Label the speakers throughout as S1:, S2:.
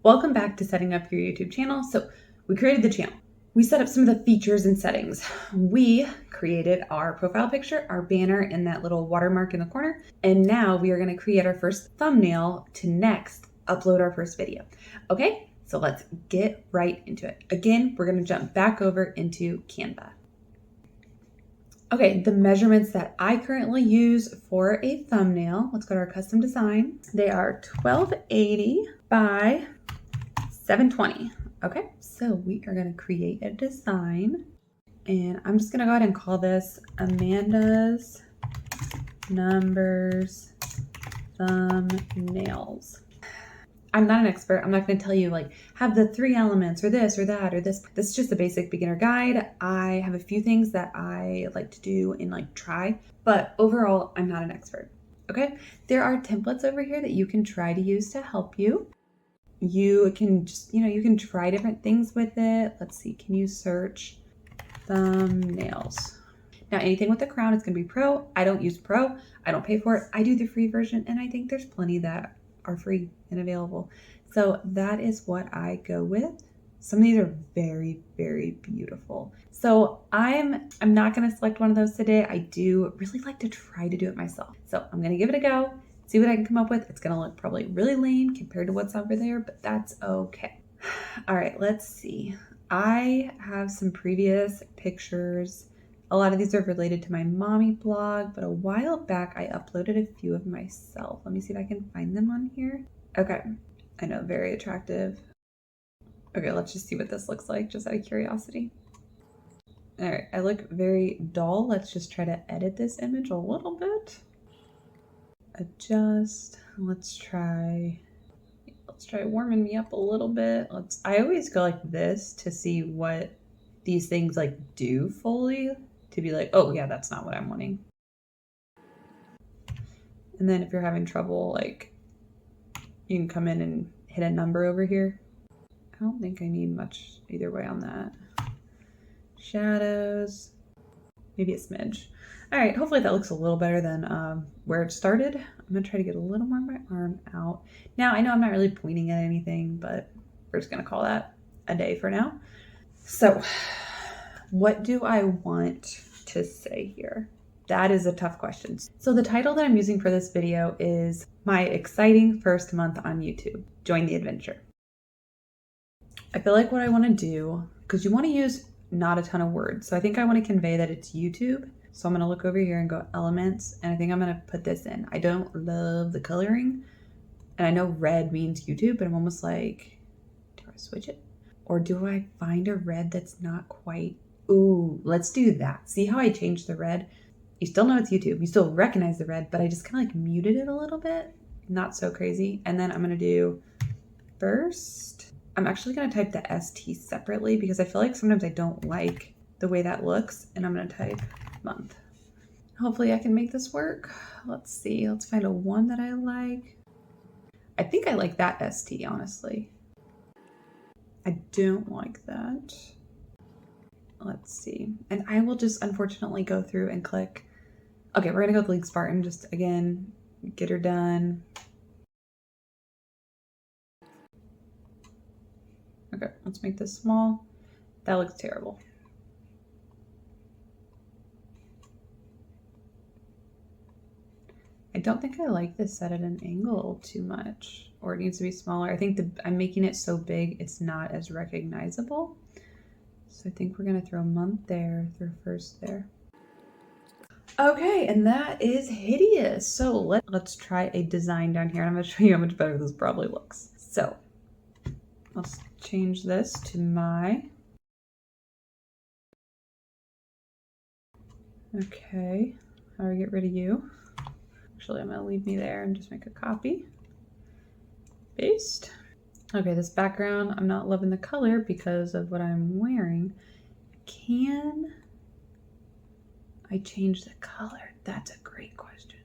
S1: Welcome back to setting up your YouTube channel. So we created the channel. We set up some of the features and settings. We created our profile picture, our banner, and that little watermark in the corner. And now we are going to create our first thumbnail to next upload our first video. Okay, so let's get right into it. Again, we're going to jump back over into Canva. Okay, the measurements that I currently use for a thumbnail, let's go to our custom design. They are 1280 by 720. Okay, so we are going to create a design, and I'm just going to go ahead and call this Amanda's Numbers Thumbnails. I'm not an expert. I'm not going to tell you like have the 3 elements or this or that or this. This is just a basic beginner guide. I have a few things that I like to do and like try, but overall, I'm not an expert. Okay, there are templates over here that you can try to use to help you. You can just, you can try different things with it. Let's see, can you search thumbnails? Now, anything with the crown, it's going to be pro. I don't use pro. I don't pay for it. I do the free version, and I think there's plenty that are free and available. So that is what I go with. Some of these are very, very beautiful. So I'm not going to select one of those today. I do really like to try to do it myself. So I'm going to give it a go. See what I can come up with. It's going to look probably really lame compared to what's over there, but that's okay. All right, let's see. I have some previous pictures. A lot of these are related to my mommy blog, but a while back I uploaded a few of myself. Let me see if I can find them on here. Okay, I know, very attractive. Okay, let's just see what this looks like, just out of curiosity. All right, I look very dull. Let's just try to edit this image a little bit. Adjust. Let's try warming me up a little bit. I always go like this to see what these things like do fully, to be like, oh yeah, that's not what I'm wanting. And then if you're having trouble, like you can come in and hit a number over here. I don't think I need much either way on that. Shadows, maybe a smidge. All right, hopefully that looks a little better than where it started. I'm gonna try to get a little more of my arm out. Now, I know I'm not really pointing at anything, but we're just gonna call that a day for now. So what do I want to say here? That is a tough question. So the title that I'm using for this video is My Exciting First Month on YouTube. Join the adventure. I feel like what I wanna do, because you wanna use not a ton of words. So I think I wanna convey that it's YouTube. So I'm going to look over here and go elements, and I think I'm going to put this in. I don't love the coloring, and I know red means YouTube, but I'm almost like, do I switch it? Or do I find a red that's not quite, ooh, let's do that. See how I changed the red? You still know it's YouTube. You still recognize the red, but I just kind of like muted it a little bit. Not so crazy. And then I'm going to do first. I'm actually going to type the ST separately because I feel like sometimes I don't like the way that looks, and I'm going to type month. Hopefully I can make this work. Let's see. Let's find a one that I like. I think I like that ST, honestly. I don't like that. Let's see. And I will just unfortunately go through and click. Okay, we're gonna go with League Spartan. Just again, get her done. Okay, let's make this small. That looks terrible. I don't think I like this set at an angle too much, or it needs to be smaller. I think I'm making it so big it's not as recognizable. So I think we're gonna throw month there, throw first there. Okay, and that is hideous. So let's try a design down here, and I'm gonna show you how much better this probably looks. So let's change this to my. Okay, how do I get rid of you? Actually, I'm gonna leave me there and just make a copy. Paste. Okay, this background, I'm not loving the color because of what I'm wearing. Can I change the color? That's a great question.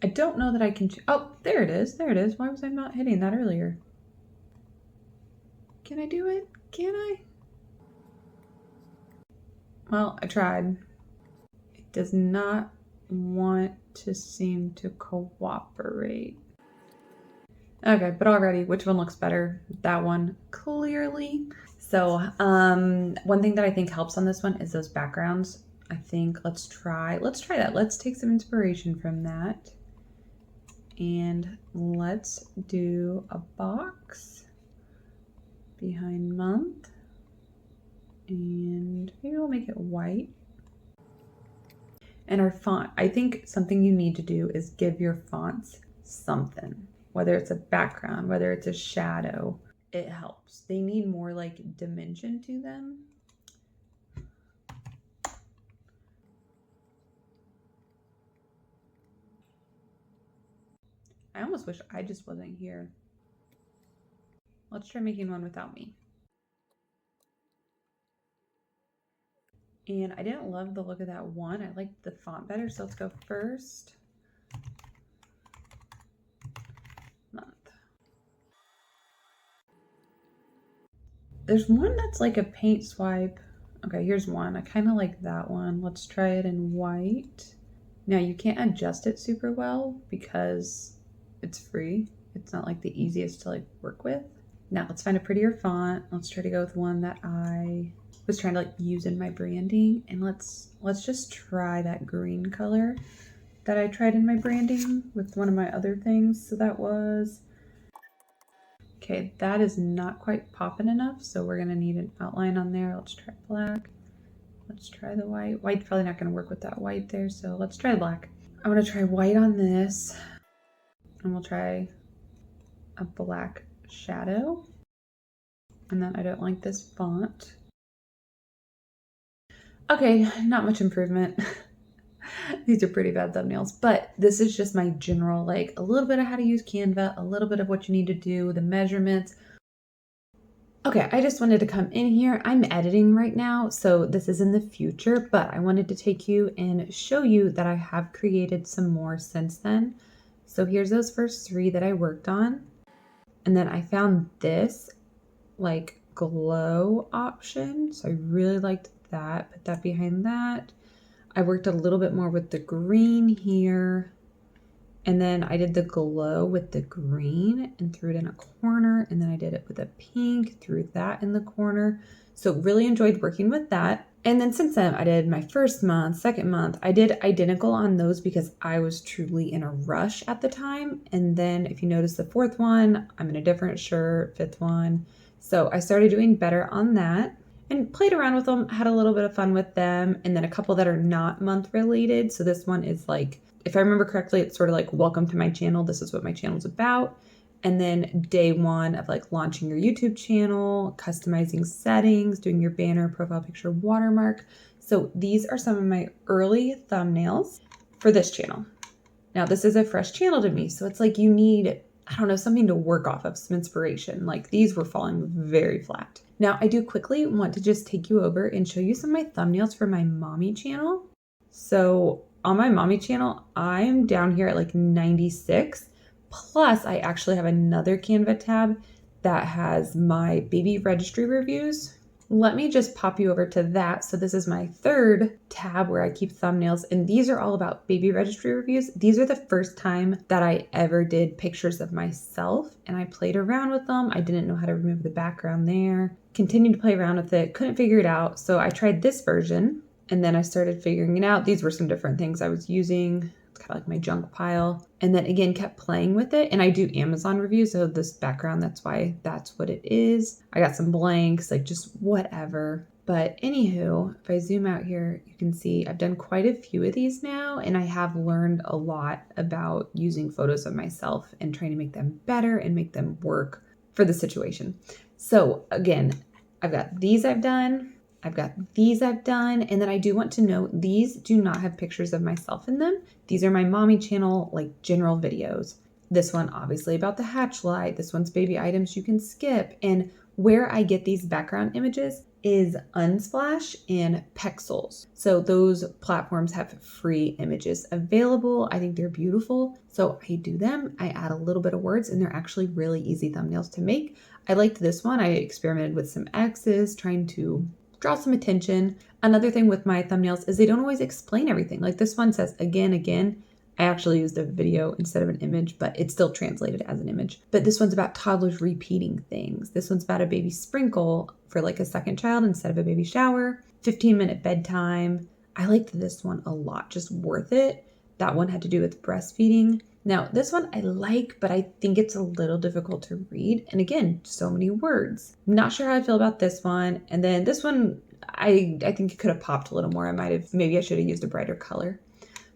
S1: I don't know that I can, oh, there it is, there it is. Why was I not hitting that earlier? Can I do it? Can I? Well, I tried. It does not want to seem to cooperate. Okay, but already, which one looks better? That one, clearly. So one thing that I think helps on this one is those backgrounds. I think let's try that. Let's take some inspiration from that. And let's do a box behind month. And maybe we'll make it white. And our font, I think something you need to do is give your fonts something, whether it's a background, whether it's a shadow, it helps. They need more like dimension to them. I almost wish I just wasn't here. Let's try making one without me. And I didn't love the look of that one. I liked the font better, so let's go first month. There's one that's like a paint swipe. Okay, here's one. I kind of like that one. Let's try it in white. Now you can't adjust it super well because it's free. It's not like the easiest to like work with. Now let's find a prettier font. Let's try to go with one that I was trying to like use in my branding, and let's just try that green color that I tried in my branding with one of my other things. So that was, okay, that is not quite popping enough, so we're gonna need an outline on there. Let's try black. Let's try the white. White's probably not gonna work with that white there, so let's try black. I'm gonna try white on this, and we'll try a black shadow. And then I don't like this font. Okay, not much improvement. These are pretty bad thumbnails, but this is just my general, like a little bit of how to use Canva, a little bit of what you need to do, the measurements. Okay, I just wanted to come in here. I'm editing right now, so this is in the future, but I wanted to take you and show you that I have created some more since then. So here's those first 3 that I worked on. And then I found this like glow option. So I really liked that. Put that behind that. I worked a little bit more with the green here. And then I did the glow with the green and threw it in a corner. And then I did it with a pink, threw that in the corner. So really enjoyed working with that. And then since then, I did my first month, second month. I did identical on those because I was truly in a rush at the time. And then if you notice the 4th one, I'm in a different shirt, 5th one. So I started doing better on that and played around with them, had a little bit of fun with them. And then a couple that are not month related. So this one is like, if I remember correctly, it's sort of like, welcome to my channel. This is what my channel is about. And then day 1 of like launching your YouTube channel, customizing settings, doing your banner, profile picture, watermark. So these are some of my early thumbnails for this channel. Now this is a fresh channel to me. So it's like you need, I don't know, something to work off of, some inspiration. Like these were falling very flat. Now I do quickly want to just take you over and show you some of my thumbnails for my mommy channel. So on my mommy channel, I'm down here at like 96. Plus, I actually have another Canva tab that has my baby registry reviews. Let me just pop you over to that. So this is my 3rd tab where I keep thumbnails, and these are all about baby registry reviews. These are the first time that I ever did pictures of myself, and I played around with them. I didn't know how to remove the background there. Continued to play around with it, couldn't figure it out. So I tried this version, and then I started figuring it out. These were some different things I was using. It's kind of like my junk pile. And then again, kept playing with it. And I do Amazon reviews. So this background, that's why that's what it is. I got some blanks, like just whatever. But anywho, if I zoom out here, you can see I've done quite a few of these now. And I have learned a lot about using photos of myself and trying to make them better and make them work for the situation. So again, I've got these I've done. I've got these I've done, and then I do want to note these do not have pictures of myself in them. These are my mommy channel, like general videos. This one obviously about the hatch light. This one's baby items you can skip. And where I get these background images is Unsplash and Pexels. So those platforms have free images available. I think they're beautiful. So I do them. I add a little bit of words, and they're actually really easy thumbnails to make. I liked this one. I experimented with some X's, trying to draw some attention. Another thing with my thumbnails is they don't always explain everything. Like this one says again, again. I actually used a video instead of an image, but it's still translated as an image. But this one's about toddlers repeating things. This one's about a baby sprinkle for like a second child instead of a baby shower. 15-minute bedtime. I liked this one a lot, just worth it. That one had to do with breastfeeding. Now, this one I like, but I think it's a little difficult to read. And again, so many words. Not sure how I feel about this one. And then this one, I think it could have popped a little more. Maybe I should have used a brighter color.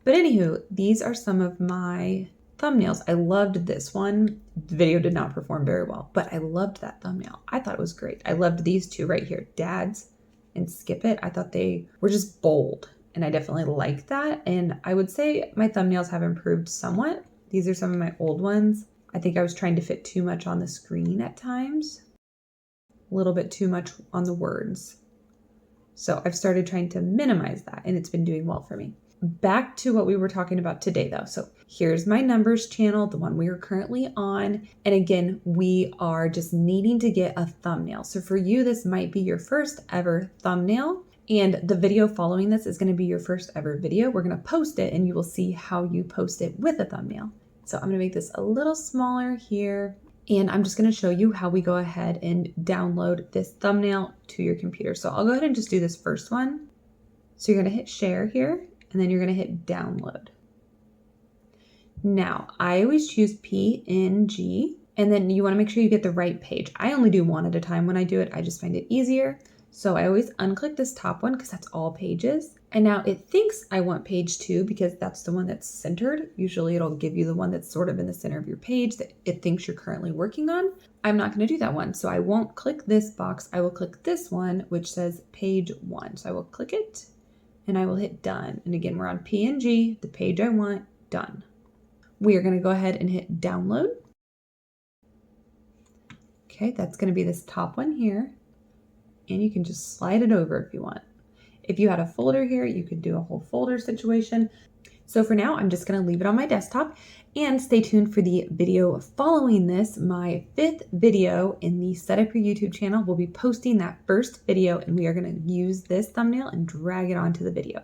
S1: But anywho, these are some of my thumbnails. I loved this one. The video did not perform very well, but I loved that thumbnail. I thought it was great. I loved these two right here, Dads and Skip It. I thought they were just bold, and I definitely like that. And I would say my thumbnails have improved somewhat. These are some of my old ones. I think I was trying to fit too much on the screen at times, a little bit too much on the words. So I've started trying to minimize that, and it's been doing well for me. Back to what we were talking about today though. So here's my numbers channel, the one we are currently on. And again, we are just needing to get a thumbnail. So for you, this might be your first ever thumbnail. And the video following this is going to be your first ever video. We're going to post it and you will see how you post it with a thumbnail. So I'm going to make this a little smaller here. And I'm just going to show you how we go ahead and download this thumbnail to your computer. So I'll go ahead and just do this first one. So you're going to hit share here. And then you're going to hit download. Now, I always choose PNG, and then you want to make sure you get the right page. I only do one at a time when I do it. I just find it easier. So I always unclick this top one because that's all pages. And now it thinks I want page 2 because that's the one that's centered. Usually it'll give you the one that's sort of in the center of your page that it thinks you're currently working on. I'm not going to do that one. So I won't click this box. I will click this one, which says page 1. So I will click it. And I will hit done. And again, we're on PNG, the page I want, done. We are going to go ahead and hit download. Okay, that's going to be this top one here. And you can just slide it over if you want. If you had a folder here, you could do a whole folder situation. So for now, I'm just going to leave it on my desktop and stay tuned for the video following this. My 5th video in the Set Up Your YouTube channel will be posting that first video, and we are going to use this thumbnail and drag it onto the video.